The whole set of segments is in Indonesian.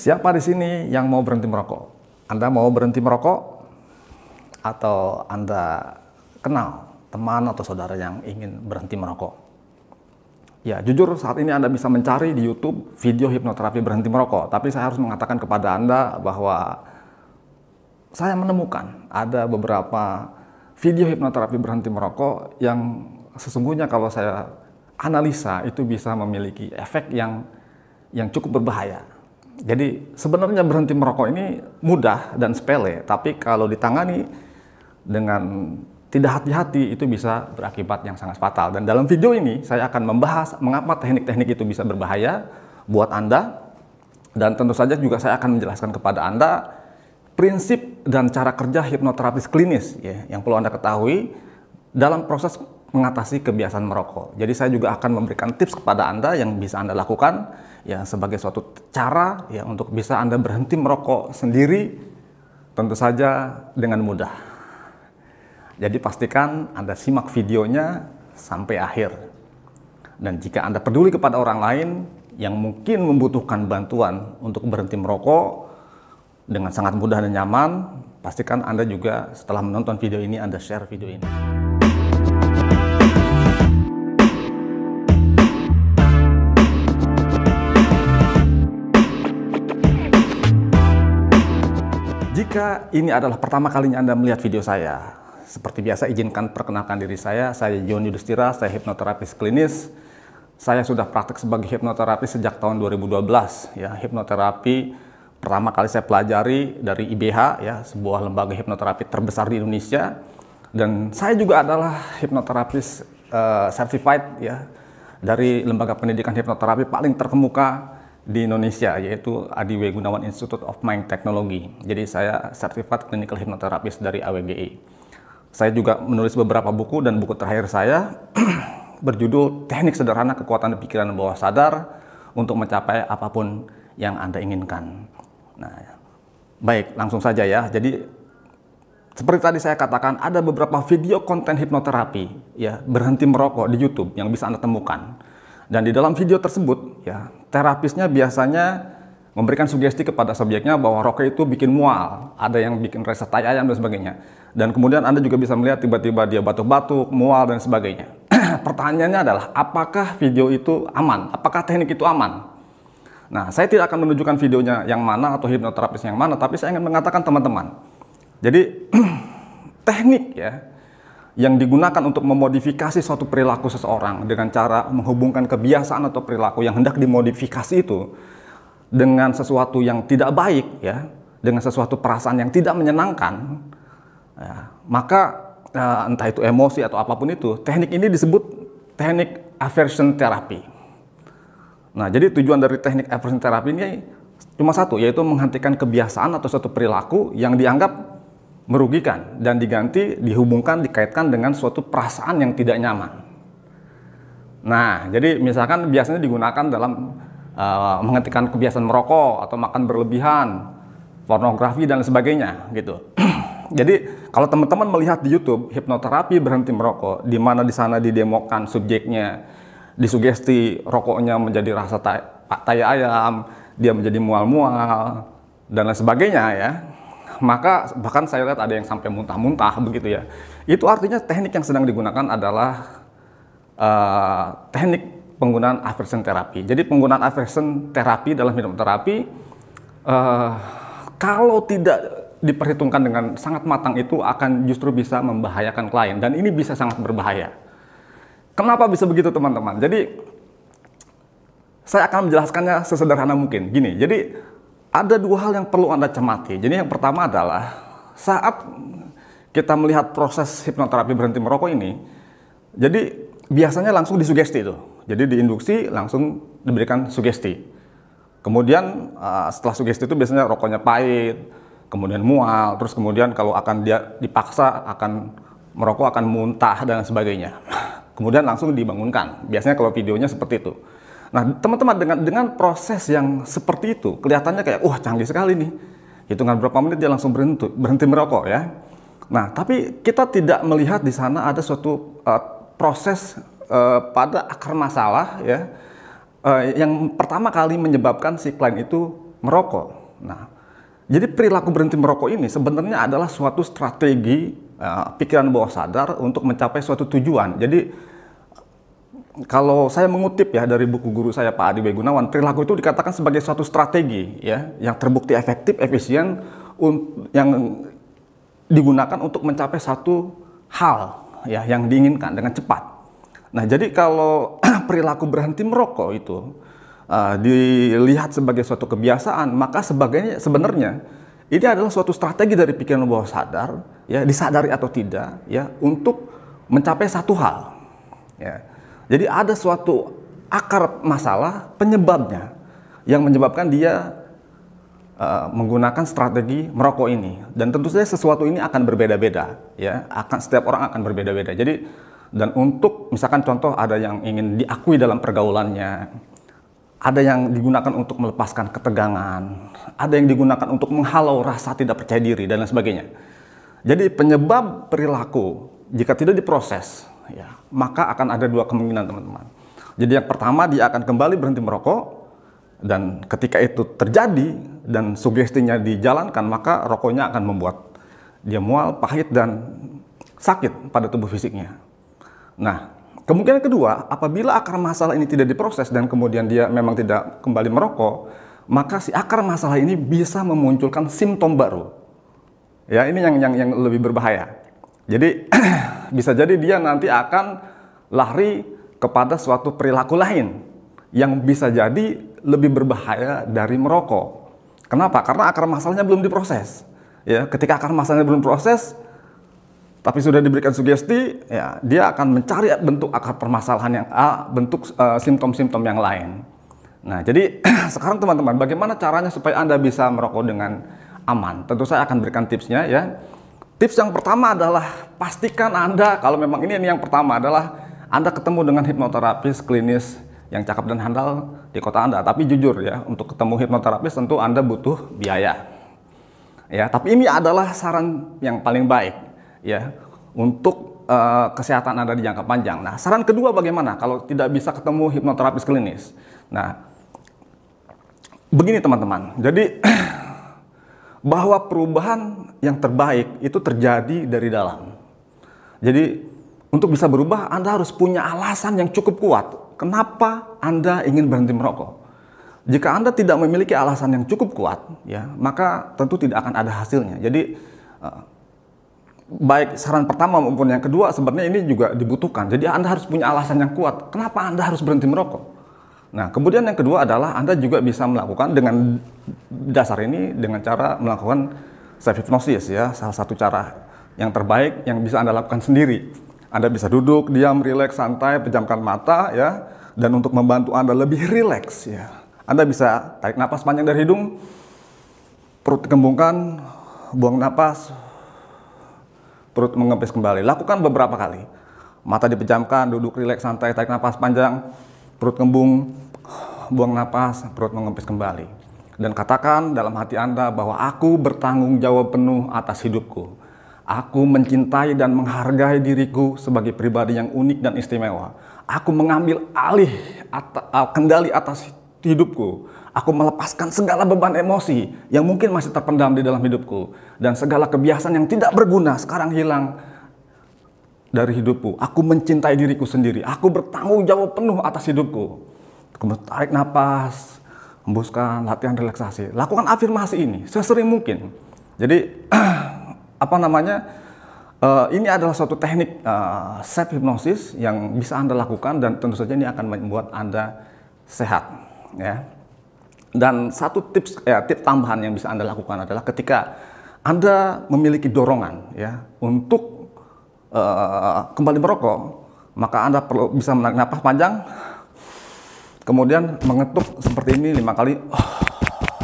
Siapa di sini yang mau berhenti merokok? Anda mau berhenti merokok? Atau Anda kenal teman atau saudara yang ingin berhenti merokok? Ya, jujur saat ini Anda bisa mencari di YouTube video hipnoterapi berhenti merokok. Tapi saya harus mengatakan kepada Anda bahwa saya menemukan ada beberapa video hipnoterapi berhenti merokok yang sesungguhnya kalau saya analisa itu bisa memiliki efek yang cukup berbahaya. Jadi sebenarnya berhenti merokok ini mudah dan sepele, tapi kalau ditangani dengan tidak hati-hati itu bisa berakibat yang sangat fatal. Dan dalam video ini saya akan membahas mengapa teknik-teknik itu bisa berbahaya buat Anda. Dan tentu saja juga saya akan menjelaskan kepada Anda prinsip dan cara kerja hipnoterapis klinis ya, yang perlu Anda ketahui dalam proses mengatasi kebiasaan merokok. Jadi saya juga akan memberikan tips kepada Anda yang bisa Anda lakukan ya sebagai suatu cara ya untuk bisa Anda berhenti merokok sendiri, tentu saja dengan mudah. Jadi pastikan Anda simak videonya sampai akhir. Dan jika Anda peduli kepada orang lain yang mungkin membutuhkan bantuan untuk berhenti merokok dengan sangat mudah dan nyaman, pastikan Anda juga setelah menonton video ini Anda share video ini. Jika ini adalah pertama kalinya Anda melihat video saya, seperti biasa izinkan perkenalkan diri saya Joni Yudhistira, saya hipnoterapis klinis. Saya sudah praktek sebagai hipnoterapis sejak tahun 2012 ya. Hipnoterapi pertama kali saya pelajari dari IBH ya, sebuah lembaga hipnoterapi terbesar di Indonesia. Dan saya juga adalah hipnoterapis certified ya dari lembaga pendidikan hipnoterapi paling terkemuka di Indonesia, yaitu Adiwe Gunawan Institute of Mind Technology. Jadi saya certified clinical hypnotherapist dari AWGI. Saya juga menulis beberapa buku, dan buku terakhir saya berjudul Teknik Sederhana Kekuatan Pikiran Bawah Sadar untuk Mencapai Apapun yang Anda Inginkan. Nah, baik, langsung saja ya. Jadi seperti tadi saya katakan, ada beberapa video konten hipnoterapi ya berhenti merokok di YouTube yang bisa Anda temukan. Dan di dalam video tersebut ya, terapisnya biasanya memberikan sugesti kepada subjeknya bahwa rokok itu bikin mual, ada yang bikin rasa tai ayam dan sebagainya. Dan kemudian Anda juga bisa melihat tiba-tiba dia batuk-batuk, mual dan sebagainya. Pertanyaannya adalah apakah video itu aman? Apakah teknik itu aman? Nah, saya tidak akan menunjukkan videonya yang mana atau hipnoterapis yang mana, tapi saya ingin mengatakan teman-teman. Jadi teknik ya yang digunakan untuk memodifikasi suatu perilaku seseorang dengan cara menghubungkan kebiasaan atau perilaku yang hendak dimodifikasi itu dengan sesuatu yang tidak baik ya, dengan sesuatu perasaan yang tidak menyenangkan, ya, maka entah itu emosi atau apapun itu, teknik ini disebut teknik aversion therapy. Nah, jadi tujuan dari teknik aversion therapy ini cuma satu, yaitu menghentikan kebiasaan atau suatu perilaku yang dianggap merugikan dan diganti, dihubungkan, dikaitkan dengan suatu perasaan yang tidak nyaman. Nah, jadi misalkan biasanya digunakan dalam menghentikan kebiasaan merokok atau makan berlebihan, pornografi dan sebagainya gitu. Jadi kalau teman-teman melihat di YouTube hipnoterapi berhenti merokok, di mana di sana didemokan subjeknya, disugesti rokoknya menjadi rasa tai ayam, dia menjadi mual-mual dan lain sebagainya ya. Maka bahkan saya lihat ada yang sampai muntah-muntah begitu ya. Itu artinya teknik yang sedang digunakan adalah teknik penggunaan aversion terapi. Jadi penggunaan aversion terapi dalam hipnoterapi kalau tidak diperhitungkan dengan sangat matang itu akan justru bisa membahayakan klien, dan ini bisa sangat berbahaya. Kenapa bisa begitu teman-teman? Jadi saya akan menjelaskannya sesederhana mungkin. Gini, jadi ada dua hal yang perlu Anda cermati. Jadi yang pertama adalah saat kita melihat proses hipnoterapi berhenti merokok ini, jadi biasanya langsung disugesti itu. Jadi diinduksi langsung diberikan sugesti. Kemudian setelah sugesti itu biasanya rokoknya pahit, kemudian mual, terus kemudian kalau akan dia dipaksa akan merokok akan muntah dan sebagainya. Kemudian langsung dibangunkan. Biasanya kalau videonya seperti itu. Nah, teman-teman dengan proses yang seperti itu kelihatannya kayak wah canggih sekali nih. Hitungan berapa menit dia langsung berhenti merokok ya. Nah, tapi kita tidak melihat di sana ada suatu proses pada akar masalah ya, yang pertama kali menyebabkan si klien itu merokok. Nah, jadi perilaku berhenti merokok ini sebenarnya adalah suatu strategi pikiran bawah sadar untuk mencapai suatu tujuan. Jadi kalau saya mengutip ya dari buku guru saya Pak Adi W. Gunawan, perilaku itu dikatakan sebagai suatu strategi ya yang terbukti efektif, efisien, yang digunakan untuk mencapai satu hal ya yang diinginkan dengan cepat. Nah, jadi kalau perilaku berhenti merokok itu dilihat sebagai suatu kebiasaan, maka sebenarnya ini adalah suatu strategi dari pikiran bawah sadar, ya disadari atau tidak, ya untuk mencapai satu hal. Ya. Jadi ada suatu akar masalah penyebabnya yang menyebabkan dia menggunakan strategi merokok ini. Dan tentu saja sesuatu ini akan berbeda-beda, ya setiap orang akan berbeda-beda. Jadi dan untuk misalkan contoh ada yang ingin diakui dalam pergaulannya, ada yang digunakan untuk melepaskan ketegangan, ada yang digunakan untuk menghalau rasa tidak percaya diri, dan lain sebagainya. Jadi penyebab perilaku, jika tidak diproses, ya, maka akan ada dua kemungkinan teman-teman. Jadi yang pertama, dia akan kembali berhenti merokok, dan ketika itu terjadi, dan sugestinya dijalankan, maka rokoknya akan membuat dia mual, pahit, dan sakit pada tubuh fisiknya. Nah, kemungkinan kedua, apabila akar masalah ini tidak diproses dan kemudian dia memang tidak kembali merokok, maka si akar masalah ini bisa memunculkan simptom baru. Ya, ini yang lebih berbahaya. Jadi bisa jadi dia nanti akan lari kepada suatu perilaku lain yang bisa jadi lebih berbahaya dari merokok. Kenapa? Karena akar masalahnya belum diproses. Ya, ketika akar masalahnya belum diproses, tapi sudah diberikan sugesti, ya dia akan mencari bentuk akar permasalahan yang bentuk simptom-simptom yang lain. Nah, jadi sekarang teman-teman, bagaimana caranya supaya Anda bisa merokok dengan aman? Tentu saya akan berikan tipsnya ya. Tips yang pertama adalah pastikan Anda, kalau memang ini yang pertama adalah Anda ketemu dengan hipnoterapis klinis yang cakep dan handal di kota Anda. Tapi jujur ya, untuk ketemu hipnoterapis tentu Anda butuh biaya. Ya, tapi ini adalah saran yang paling baik ya untuk kesehatan Anda di jangka panjang. Nah, saran kedua bagaimana kalau tidak bisa ketemu hipnoterapis klinis? Nah, begini teman-teman. Jadi bahwa perubahan yang terbaik itu terjadi dari dalam. Jadi untuk bisa berubah Anda harus punya alasan yang cukup kuat. Kenapa Anda ingin berhenti merokok? Jika Anda tidak memiliki alasan yang cukup kuat, ya maka tentu tidak akan ada hasilnya. Jadi baik saran pertama maupun yang kedua sebenarnya ini juga dibutuhkan. Jadi Anda harus punya alasan yang kuat. Kenapa Anda harus berhenti merokok? Nah, kemudian yang kedua adalah Anda juga bisa melakukan dengan dasar ini dengan cara melakukan self hypnosis ya. Salah satu cara yang terbaik yang bisa Anda lakukan sendiri. Anda bisa duduk, diam, rileks, santai, pejamkan mata ya. Dan untuk membantu Anda lebih rileks ya, Anda bisa tarik napas panjang dari hidung, perut dikembungkan, buang napas, perut mengempis kembali. Lakukan beberapa kali. Mata dipejamkan, duduk rileks, santai, tarik napas panjang, perut kembung, buang napas, perut mengempis kembali. Dan katakan dalam hati Anda bahwa aku bertanggung jawab penuh atas hidupku. Aku mencintai dan menghargai diriku sebagai pribadi yang unik dan istimewa. Aku mengambil alih kendali atas hidupku. Aku melepaskan segala beban emosi yang mungkin masih terpendam di dalam hidupku. Dan segala kebiasaan yang tidak berguna sekarang hilang dari hidupku. Aku mencintai diriku sendiri. Aku bertanggung jawab penuh atas hidupku. Kemudian tarik napas, hembuskan, latihan relaksasi. Lakukan afirmasi ini sesering mungkin. Jadi ini adalah suatu teknik self hypnosis yang bisa Anda lakukan dan tentu saja ini akan membuat Anda sehat ya. Dan satu tips tambahan yang bisa Anda lakukan adalah ketika Anda memiliki dorongan ya untuk kembali merokok, maka Anda perlu bisa menarik napas panjang, kemudian mengetuk seperti ini 5 kali,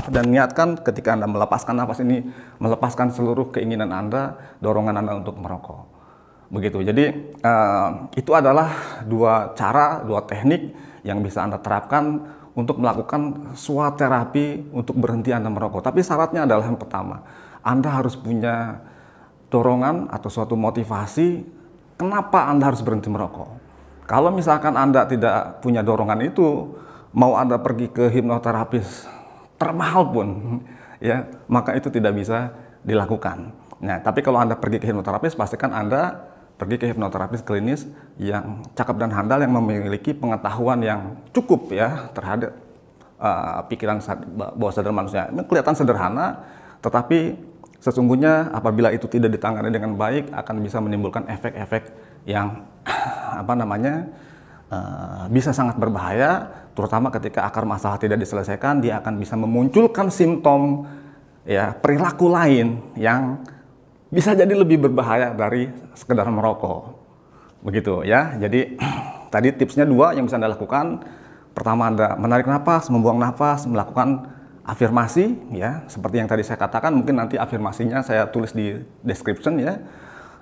dan niatkan ketika Anda melepaskan napas ini, melepaskan seluruh keinginan Anda, dorongan Anda untuk merokok. Begitu. Jadi itu adalah dua teknik yang bisa Anda terapkan untuk melakukan suatu terapi untuk berhenti Anda merokok. Tapi syaratnya adalah yang pertama, Anda harus punya dorongan atau suatu motivasi kenapa Anda harus berhenti merokok. Kalau misalkan Anda tidak punya dorongan itu, mau Anda pergi ke hipnoterapis termahal pun, ya, maka itu tidak bisa dilakukan. Nah, tapi kalau Anda pergi ke hipnoterapis, pastikan Anda pergi ke hipnoterapis klinis yang cakap dan handal, yang memiliki pengetahuan yang cukup ya terhadap pikiran bawah sadar manusia. Ini kelihatan sederhana, tetapi sesungguhnya apabila itu tidak ditangani dengan baik akan bisa menimbulkan efek-efek yang bisa sangat berbahaya, terutama ketika akar masalah tidak diselesaikan. Dia akan bisa memunculkan simptom ya perilaku lain yang bisa jadi lebih berbahaya dari sekedar merokok. Begitu ya. Jadi tadi tipsnya 2 yang bisa Anda lakukan. Pertama, Anda menarik nafas, membuang nafas, melakukan afirmasi ya, seperti yang tadi saya katakan. Mungkin nanti afirmasinya saya tulis di description ya.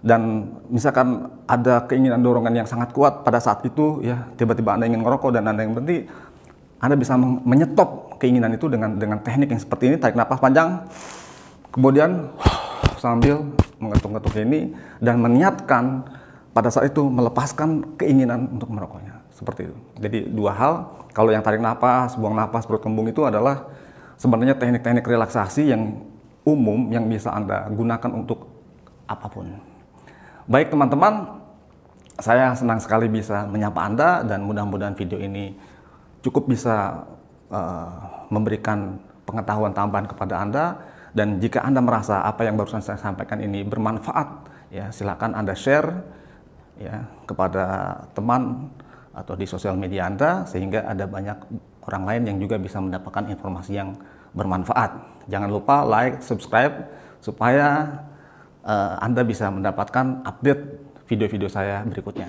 Dan misalkan ada keinginan dorongan yang sangat kuat pada saat itu ya, tiba-tiba Anda ingin ngerokok dan Anda yang berhenti, Anda bisa menyetop keinginan itu dengan teknik yang seperti ini. Tarik nafas panjang, kemudian sambil mengetuk-ngetuk ini dan meniatkan pada saat itu melepaskan keinginan untuk merokoknya, seperti itu. Jadi 2 hal. Kalau yang tarik nafas, buang nafas, perut kembung itu adalah sebenarnya teknik-teknik relaksasi yang umum yang bisa Anda gunakan untuk apapun. Baik teman-teman, saya senang sekali bisa menyapa Anda dan mudah-mudahan video ini cukup bisa memberikan pengetahuan tambahan kepada Anda. Dan jika Anda merasa apa yang barusan saya sampaikan ini bermanfaat, ya silakan Anda share ya kepada teman atau di sosial media Anda, sehingga ada banyak orang lain yang juga bisa mendapatkan informasi yang bermanfaat. Jangan lupa like, subscribe supaya Anda bisa mendapatkan update video-video saya berikutnya.